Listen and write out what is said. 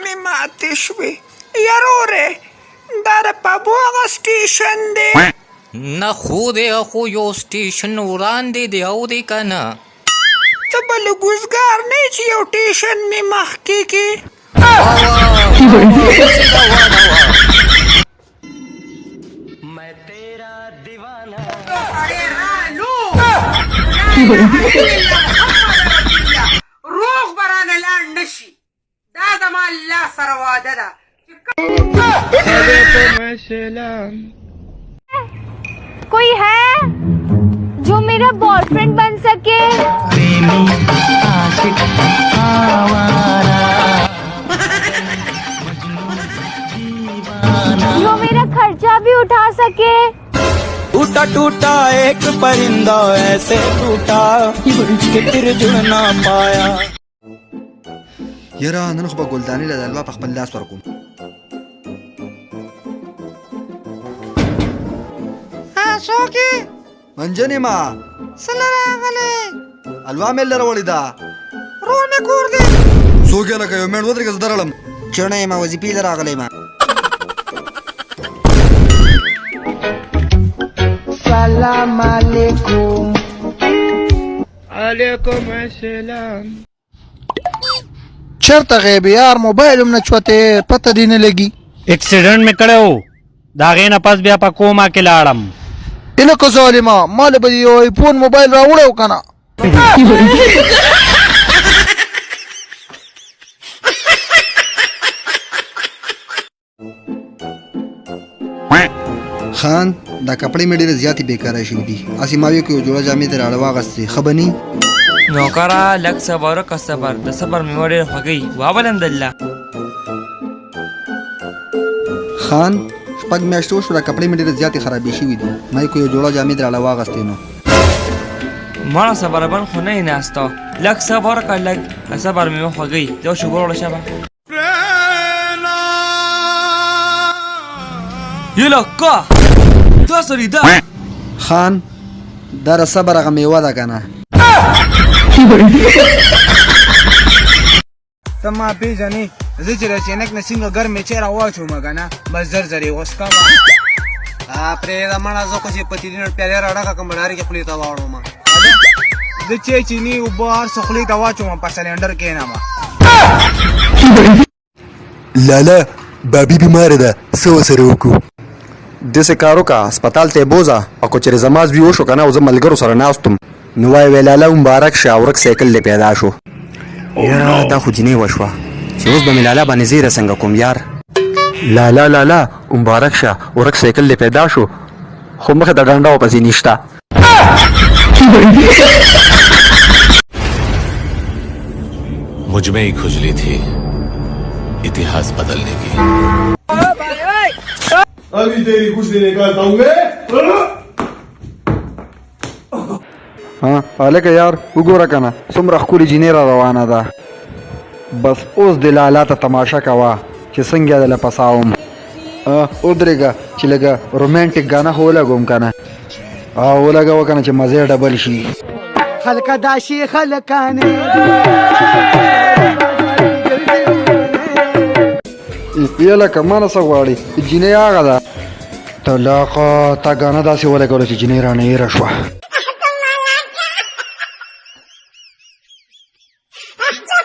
مې ماتې شوې. یارورې دا د پابو هغه سټیشن دی؟ نه خو دی خو یو سټیشن وړاندې دی او دی که نه؟ ته به لږوزګار نه یې چې یو ټیشن مې مخکې کې؟ روغ به رانه لاړ نه شي. دا زما الله سره واده ده. कोई है जो मेरा बॉयफ्रेंड बन सके? जो मेरा खर्चा भी उठा सके? टूटा टूटा एक परिंदा ऐसे टूटा कि फिर जुड़ ना पाया. یاره نن خو به ګلدانې له دلوا په خپل لاس ورکوم. څوک یې؟ منجن یم. څله راغلی؟ الوا مې لروړې ده. روح مې کور دی. څوک یې لکه یو مېڼ ودرېږه زه درړم. چڼه یم وظیفې له راغلی یم. سلام علیکم. علیکم السلام. چرته غیب یار موبایل هم نه چوتې پته دې نه لګي. اکسیډنټ مې کړی و د هغې نه پس بیا په کوما کې لاړم. لکه ظالمه ما له به یو ایفون موبایل راوړی و که نه. خان دا کپړې مې ډېرې زیاتې بېکاره شوي دي. هسې ما ویل که یو جوړه جامې دې راړه واغستې ښه به نه نوکره لږ صبر وکړه. صبر د صبر مېوه ډېره خوږی وابل الحمدلله. خان شپږ میاشتې وشوه دا کپړې مې ډېرې زیاتې خرابې شوي دي. ما که یو جوړه جامې دې راړه واغستې نو مړه صبر بن خو نه یې ناسته. لږ صبر وکړه لږ د صبر مېوه خوږی. یو شګور وړه شبه یله که دا سړي ده. خان دا د صبر هغه میوه ده که نه. ته ما پېژنې زه چې د چینک نه څنګه ګرمې چای راواچوم که نه بس زر زر یې وسکه پرېږده مړه زه خو چې په تېرینه پیالې راډکه کړم ډارې کې خولې ته واړوم. زه چای چیني اوبه هر څه خولې ته واچوم په سلینډر کښېنم. لالا بابي بیماره ده څه ورسره وکړو؟ داسې کار وکړه هسپتال ته یې بوځه او که چېرې زما زوی وشو که نه او زه ملګرو سره ناست وم نو وایې لالا مبارک شه ورک سایکل دې پیدا شو. یاره دا خو جینۍ وشوه چې اوس به مې لالا باندې زیره څنګه کوم یار. لالا مبارک شه ورک سایکل دې پیدا شو خو مخې ته ډنډه ورپسې نشته. मुझ में ही खुजली थी इतिहास बदलने की. अभी तेरी कुछ नहीं निकालता हूँ هلکه یار وګوره که نه څومره ښکلې جینۍ را روانه ده. بس اوس دې لالا ته تماشه کوه چې څنګه یې دله پساوم. ودرېږه چې لږه رومانټیک ګانه خو ولګوم که نه. ولګوه که نه چې مزې ډبل شي. خلکه دا شي خلکانې یله که ما نه څه غواړې جینۍ هغه ده. طلاقه تا ګانه داسې ولګوله چې جینۍ رانه هېره شوه.